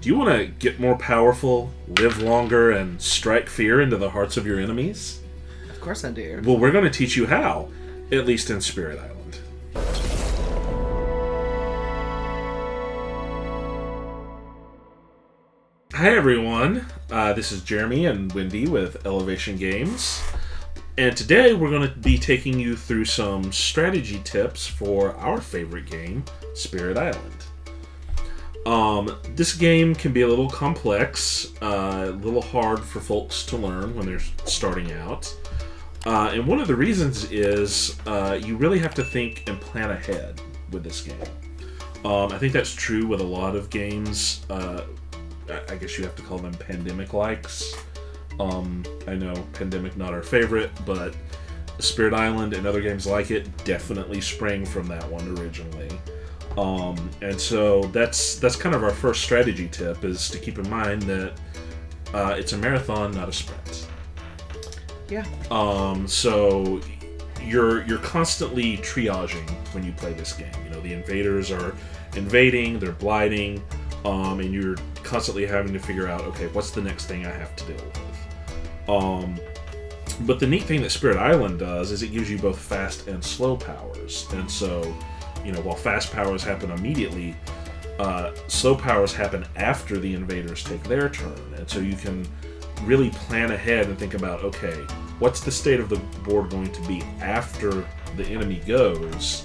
Do you want to get more powerful, live longer, and strike fear into the hearts of your enemies? Of course I do. Well, we're going to teach you how, at least in Spirit Island. Hi everyone, this is Jeremy and Wendy with Elevation Games, and today we're going to be taking you through some strategy tips for our favorite game, Spirit Island. This game can be a little complex, a little hard for folks to learn when they're starting out. And one of the reasons is you really have to think and plan ahead with this game. I think that's true with a lot of games. I guess you have to call them pandemic-likes. I know Pandemic not our favorite, but Spirit Island and other games like it definitely sprang from that one originally. And so that's kind of our first strategy tip, is to keep in mind that it's a marathon, not a sprint. Yeah. So you're constantly triaging when you play this game. You know, the invaders are invading, they're blighting, and you're constantly having to figure out, okay, what's the next thing I have to deal with? But the neat thing that Spirit Island does is it gives you both fast and slow powers. And so, you know, while fast powers happen immediately, slow powers happen after the invaders take their turn. And so you can really plan ahead and think about, okay, what's the state of the board going to be after the enemy goes,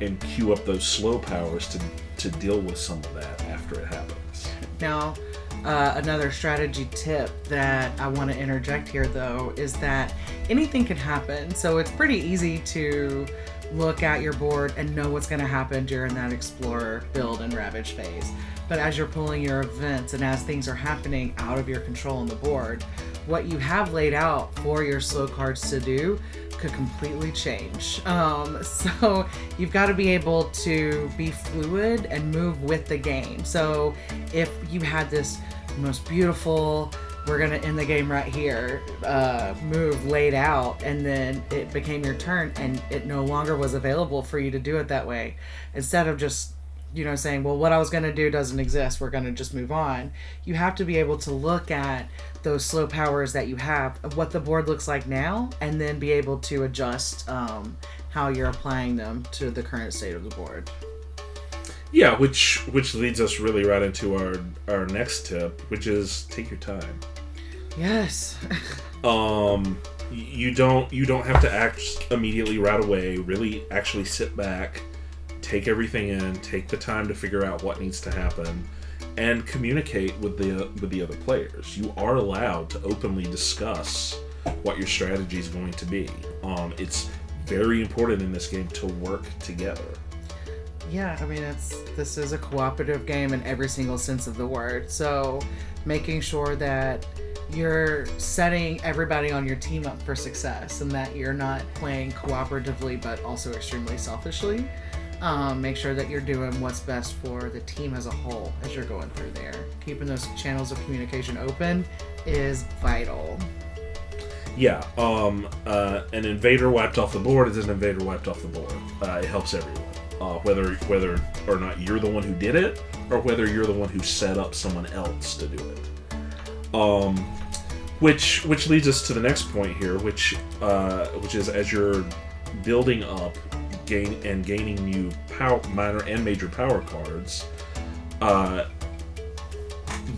and queue up those slow powers to deal with some of that after it happens. Now, another strategy tip that I want to interject here, though, is that anything can happen. So it's pretty easy to look at your board and know what's going to happen during that Explorer, Build, and Ravage phase. But as you're pulling your events and as things are happening out of your control on the board, what you have laid out for your slow cards to do could completely change. So you've got to be able to be fluid and move with the game. So if you had this most beautiful, we're going to end the game right here, move laid out, and then it became your turn and it no longer was available for you to do it that way, instead of just, you know, saying, well, what I was going to do doesn't exist, we're going to just move on. You have to be able to look at those slow powers that you have, of what the board looks like now, and then be able to adjust how you're applying them to the current state of the board. Yeah, which leads us really right into our next tip, which is take your time. Yes. You don't have to act immediately right away. Really, actually sit back, take everything in, take the time to figure out what needs to happen, and communicate with the other players. You are allowed to openly discuss what your strategy is going to be. It's very important in this game to work together. Yeah, I mean, this is a cooperative game in every single sense of the word. So making sure that you're setting everybody on your team up for success, and that you're not playing cooperatively but also extremely selfishly. Make sure that you're doing what's best for the team as a whole as you're going through there. Keeping those channels of communication open is vital. Yeah, an invader wiped off the board is an invader wiped off the board. It helps everyone. Whether or not you're the one who did it, or whether you're the one who set up someone else to do it. Which leads us to the next point here, which is, as you're building up, gaining new minor and major power cards, the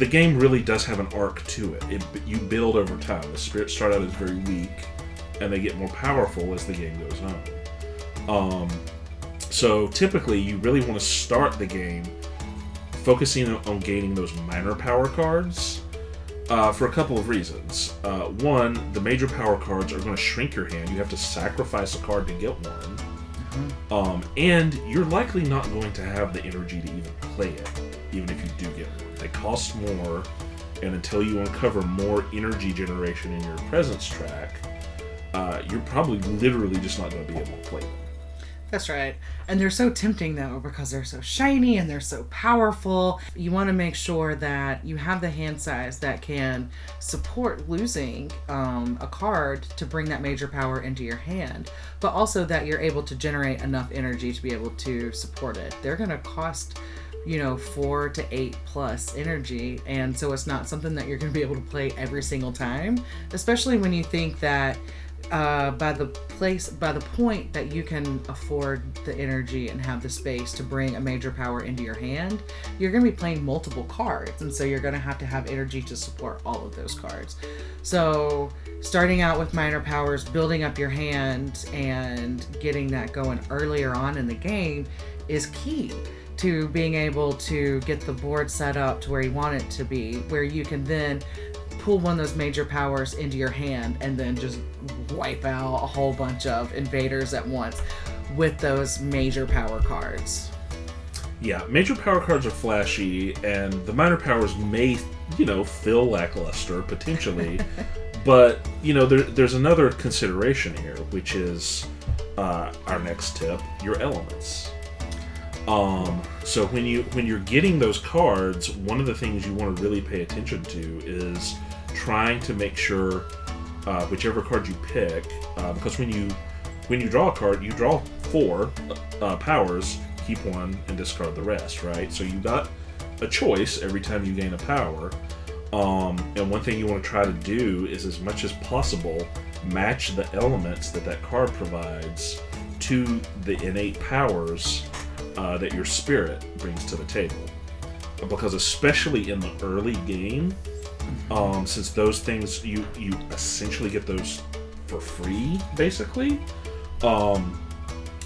game really does have an arc to it. You build over time. The spirits start out as very weak, and they get more powerful as the game goes on. So typically, you really want to start the game focusing on gaining those minor power cards for a couple of reasons. One, the major power cards are going to shrink your hand. You have to sacrifice a card to get one. And you're likely not going to have the energy to even play it, even if you do get one. They cost more, and until you uncover more energy generation in your presence track, you're probably literally just not going to be able to play them. That's right. And they're so tempting, though, because they're so shiny and they're so powerful. You want to make sure that you have the hand size that can support losing a card to bring that major power into your hand, but also that you're able to generate enough energy to be able to support it. They're going to cost 4 to 8 plus energy, and so it's not something that you're going to be able to play every single time, especially when you think that by the point that you can afford the energy and have the space to bring a major power into your hand, you're going to be playing multiple cards, and so you're going to have energy to support all of those cards. So starting out with minor powers, building up your hand, and getting that going earlier on in the game is key to being able to get the board set up to where you want it to be, where you can then pull one of those major powers into your hand and then just wipe out a whole bunch of invaders at once with those major power cards. Yeah, major power cards are flashy, and the minor powers may, feel lackluster, potentially. But, there's another consideration here, which is our next tip, your elements. So when you're getting those cards, one of the things you want to really pay attention to is trying to make sure whichever card you pick, because when you draw a card, you draw 4 powers, keep 1 and discard the rest, right? So you got a choice every time you gain a power. And one thing you want to try to do is, as much as possible, match the elements that card provides to the innate powers that your spirit brings to the table. Because especially in the early game, since those things, you essentially get those for free, basically,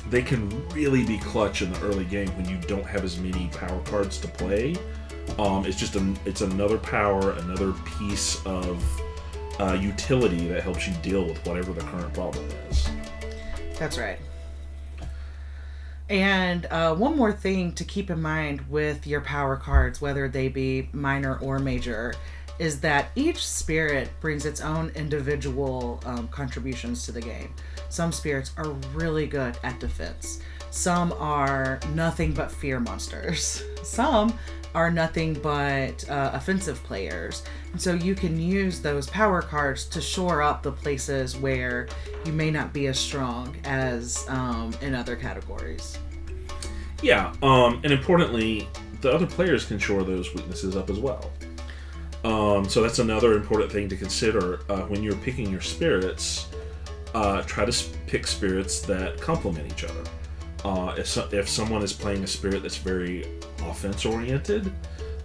they can really be clutch in the early game when you don't have as many power cards to play. It's another power, another piece of utility that helps you deal with whatever the current problem is. That's right. And one more thing to keep in mind with your power cards, whether they be minor or major, is that each spirit brings its own individual contributions to the game. Some spirits are really good at defense. Some are nothing but fear monsters. Some are nothing but offensive players. And so you can use those power cards to shore up the places where you may not be as strong as in other categories. Yeah, and importantly, the other players can shore those weaknesses up as well. So that's another important thing to consider when you're picking your spirits. Try to pick spirits that complement each other. If someone is playing a spirit that's very offense-oriented,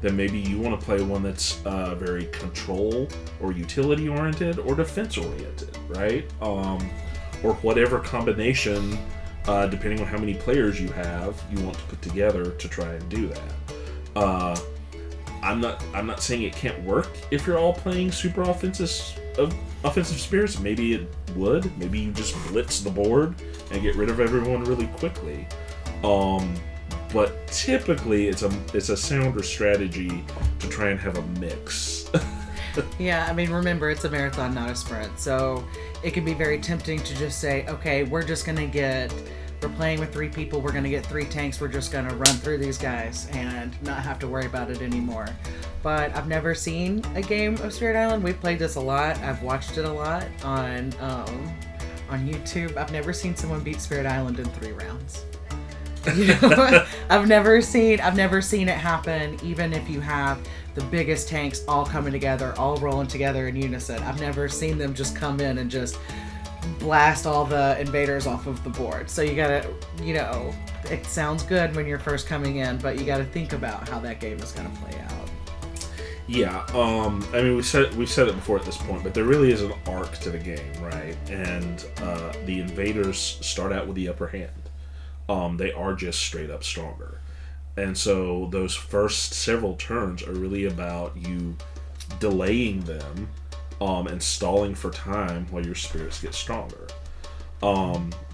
then maybe you want to play one that's very control or utility-oriented or defense-oriented, right? Or whatever combination, depending on how many players you have, you want to put together to try and do that. I'm not saying it can't work if you're all playing super offensive spirits. Maybe it would. Maybe you just blitz the board and get rid of everyone really quickly. But typically it's a sounder strategy to try and have a mix. Yeah, I mean, remember, it's a marathon, not a sprint. So it can be very tempting to just say, okay, we're playing with 3 people, we're going to get 3 tanks, we're just going to run through these guys and not have to worry about it anymore. But I've never seen a game of Spirit Island. We've played this a lot. I've watched it a lot on YouTube. I've never seen someone beat Spirit Island in 3 rounds. I've never seen it happen, even if you have the biggest tanks all coming together, all rolling together in unison. I've never seen them just come in and just blast all the invaders off of the board. So you gotta, it sounds good when you're first coming in, but you gotta think about how that game is gonna play out. Yeah, I mean, we've said it before at this point, but there really is an arc to the game, right? And the invaders start out with the upper hand. They are just straight up stronger. And so those first several turns are really about you delaying them and stalling for time while your spirits get stronger.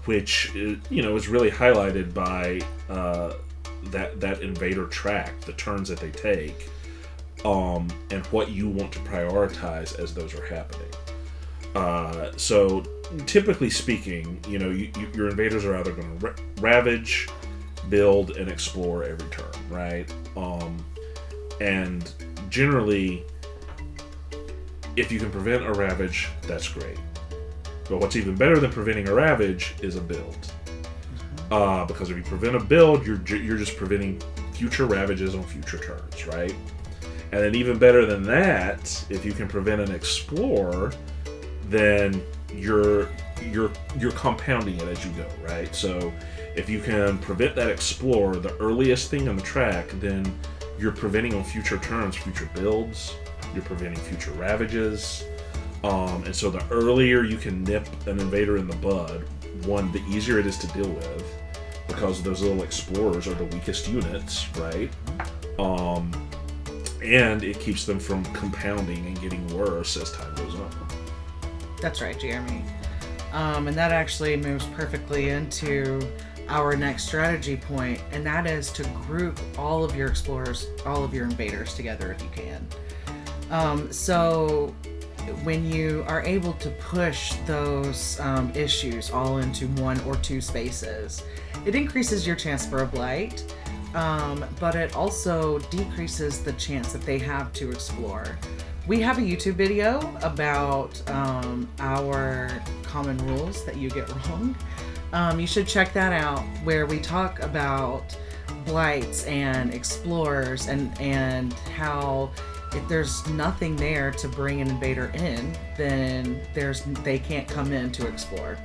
Which, is really highlighted by that invader track, the turns that they take, and what you want to prioritize as those are happening. So typically speaking, your invaders are either going to ravage, build, and explore every turn, right? And generally, if you can prevent a ravage, that's great. But what's even better than preventing a ravage is a build. Because if you prevent a build, you're just preventing future ravages on future turns, right? And then even better than that, if you can prevent an explore, then you're compounding it as you go, right? So if you can prevent that explore, the earliest thing on the track, then you're preventing on future turns, future builds, you're preventing future ravages. And so the earlier you can nip an invader in the bud, one, the easier it is to deal with, because those little explorers are the weakest units, right? And it keeps them from compounding and getting worse as time goes on. That's right, Jeremy. And that actually moves perfectly into our next strategy point, and that is to group all of your explorers, all of your invaders together if you can. So when you are able to push those issues all into 1 or 2 spaces, it increases your chance for a blight, but it also decreases the chance that they have to explore. We have a YouTube video about our common rules that you get wrong. You should check that out, where we talk about blights and explorers and how if there's nothing there to bring an invader in, then they can't come in to explore.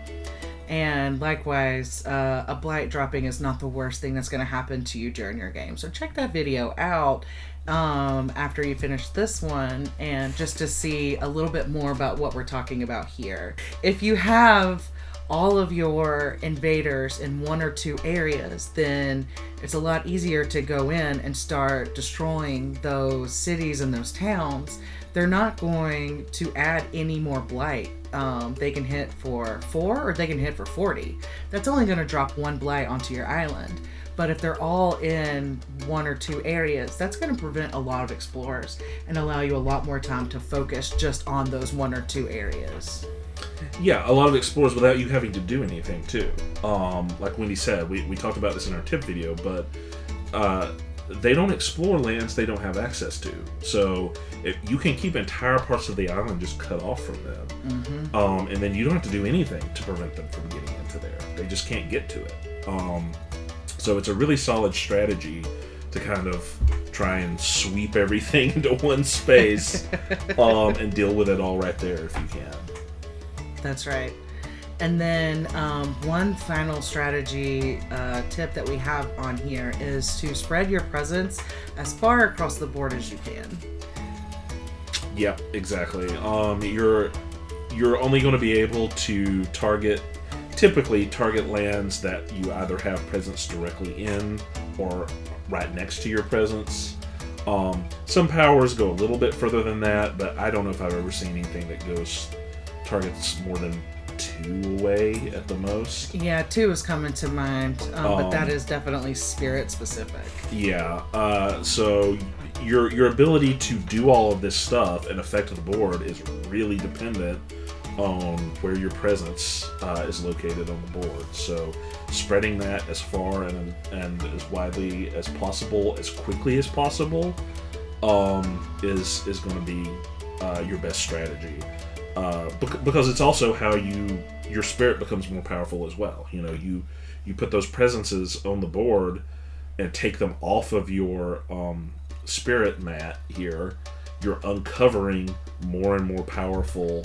And likewise, a blight dropping is not the worst thing that's going to happen to you during your game. So check that video out after you finish this one, and just to see a little bit more about what we're talking about here. If you have all of your invaders in 1 or 2 areas, then it's a lot easier to go in and start destroying those cities and those towns. They're not going to add any more blight. They can hit for 4 or they can hit for 40. That's only going to drop 1 blight onto your island. But if they're all in 1 or 2 areas, that's going to prevent a lot of explorers and allow you a lot more time to focus just on those 1 or 2 areas. Yeah, a lot of explorers without you having to do anything too. Like Wendy said, we talked about this in our tip video, but they don't explore lands they don't have access to. So you can keep entire parts of the island just cut off from them. Mm-hmm. And then you don't have to do anything to prevent them from getting into there. They just can't get to it. So it's a really solid strategy to kind of try and sweep everything into one space and deal with it all right there if you can. That's right. And then one final strategy tip that we have on here is to spread your presence as far across the board as you can. Yep, exactly. You're only going to be able to typically target lands that you either have presence directly in or right next to your presence. Some powers go a little bit further than that, but I don't know if I've ever seen anything that targets more than 2 away at the most. Yeah, 2 is coming to mind, but that is definitely spirit specific. Yeah, so your ability to do all of this stuff and affect the board is really dependent on where your presence is located on the board. So spreading that as far and as widely as possible, as quickly as possible, is going to be your best strategy. Because it's also how your spirit becomes more powerful as well. You know, you put those presences on the board and take them off of your spirit mat here, you're uncovering more and more powerful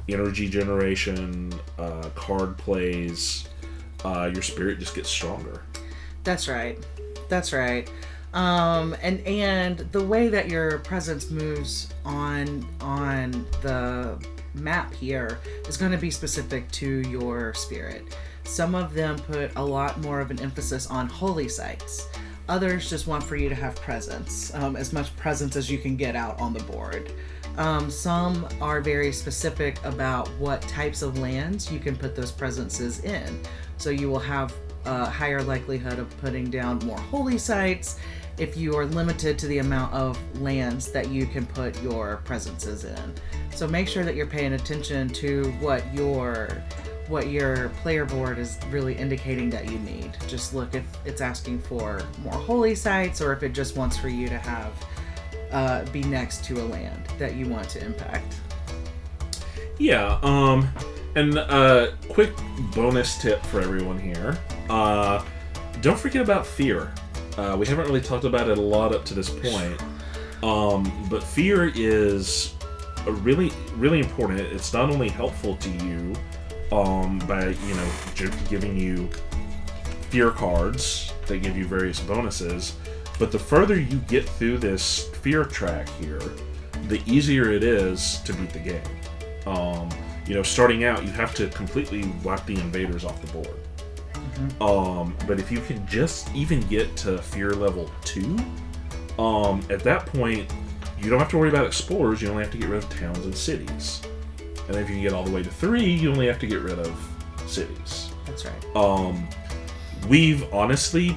energy generation, card plays. Your spirit just gets stronger. That's right. And the way that your presence moves on the map here is going to be specific to your spirit. Some of them put a lot more of an emphasis on holy sites. Others just want for you to have presence, as much presence as you can get out on the board. Some are very specific about what types of lands you can put those presences in. So you will have a higher likelihood of putting down more holy sites if you are limited to the amount of lands that you can put your presences in. So make sure that you're paying attention to what your player board is really indicating that you need. Just look if it's asking for more holy sites or if it just wants for you to have be next to a land that you want to impact. Yeah, and quick bonus tip for everyone here. Don't forget about fear. We haven't really talked about it a lot up to this point, but fear is really, really important. It's not only helpful to you by giving you fear cards that give you various bonuses, but the further you get through this fear track here, the easier it is to beat the game. Starting out, you have to completely wipe the invaders off the board. But if you can just even get to fear level 2, at that point, you don't have to worry about explorers, you only have to get rid of towns and cities. And if you can get all the way to 3, you only have to get rid of cities. That's right. We've honestly,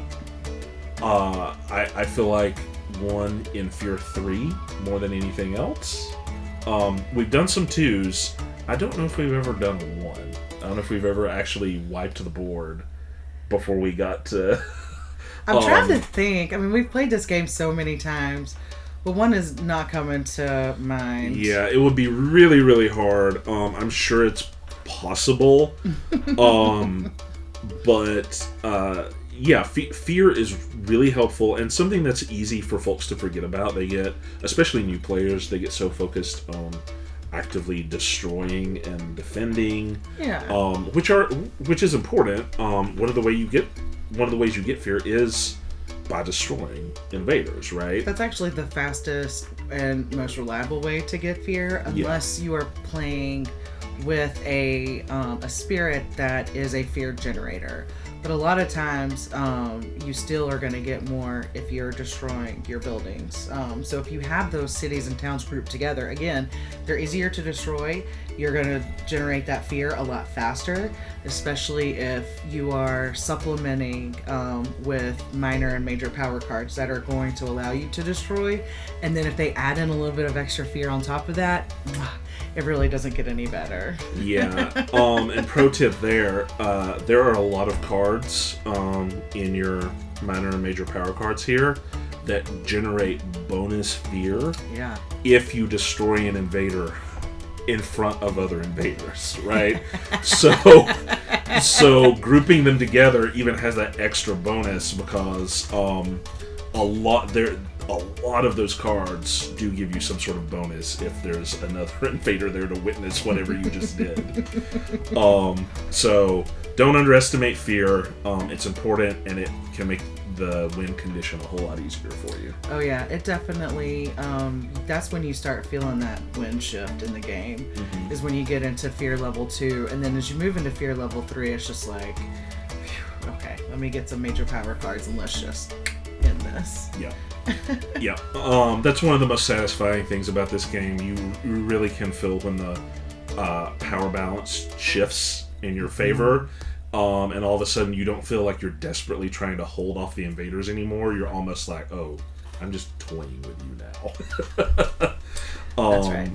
I feel like won in Fear 3 more than anything else. We've done some 2s. I don't know if we've ever done 1. I don't know if we've ever actually wiped the board before we got to... I'm trying to think. I mean, we've played this game so many times, but 1 is not coming to mind. Yeah, it would be really, really hard. I'm sure it's possible. But yeah, fear is really helpful and something that's easy for folks to forget about. They get, especially new players, they get so focused on actively destroying and defending, which is important. One of the ways you get fear is by destroying invaders, right? That's actually the fastest and most reliable way to get fear, unless you are playing with a spirit that is a fear generator. But a lot of times, you still are going to get more if you're destroying your buildings. So if you have those cities and towns grouped together, again, they're easier to destroy. You're going to generate that fear a lot faster, especially if you are supplementing with minor and major power cards that are going to allow you to destroy. And then if they add in a little bit of extra fear on top of that, it really doesn't get any better. Yeah. And pro tip there are a lot of cards in your minor and major power cards here that generate bonus fear if you destroy an invader in front of other invaders, right? So grouping them together even has that extra bonus because a lot of those cards do give you some sort of bonus if there's another invader there to witness whatever you just did. So don't underestimate fear. It's important and it can make the win condition a whole lot easier for you. Oh yeah, it definitely, that's when you start feeling that win shift in the game, is when you get into fear level 2, and then as you move into fear level 3, it's just like, phew, okay, let me get some major power cards and let's just end this. Yeah. Yeah. That's one of the most satisfying things about this game. You really can feel when the power balance shifts in your favor. And all of a sudden you don't feel like you're desperately trying to hold off the invaders anymore. You're almost like, oh, I'm just toying with you now. That's right.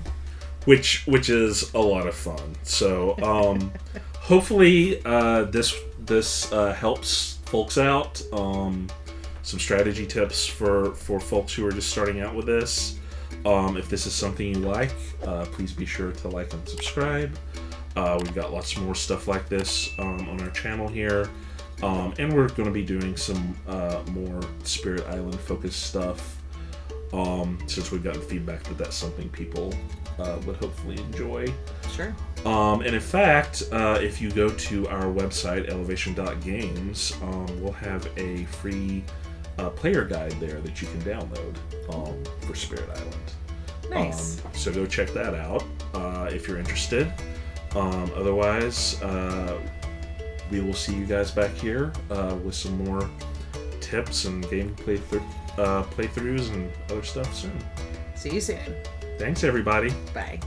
Which is a lot of fun. So hopefully this helps folks out. Some strategy tips for folks who are just starting out with this. If this is something you like, please be sure to like and subscribe. We've got lots more stuff like this on our channel here. And we're going to be doing some more Spirit Island focused stuff since we've gotten feedback that that's something people would hopefully enjoy. Sure. And in fact, if you go to our website, elevation.games, we'll have a free player guide there that you can download for Spirit Island. Nice. So go check that out if you're interested. Otherwise, we will see you guys back here with some more tips and game playthroughs and other stuff soon. See you soon. Thanks, everybody. Bye.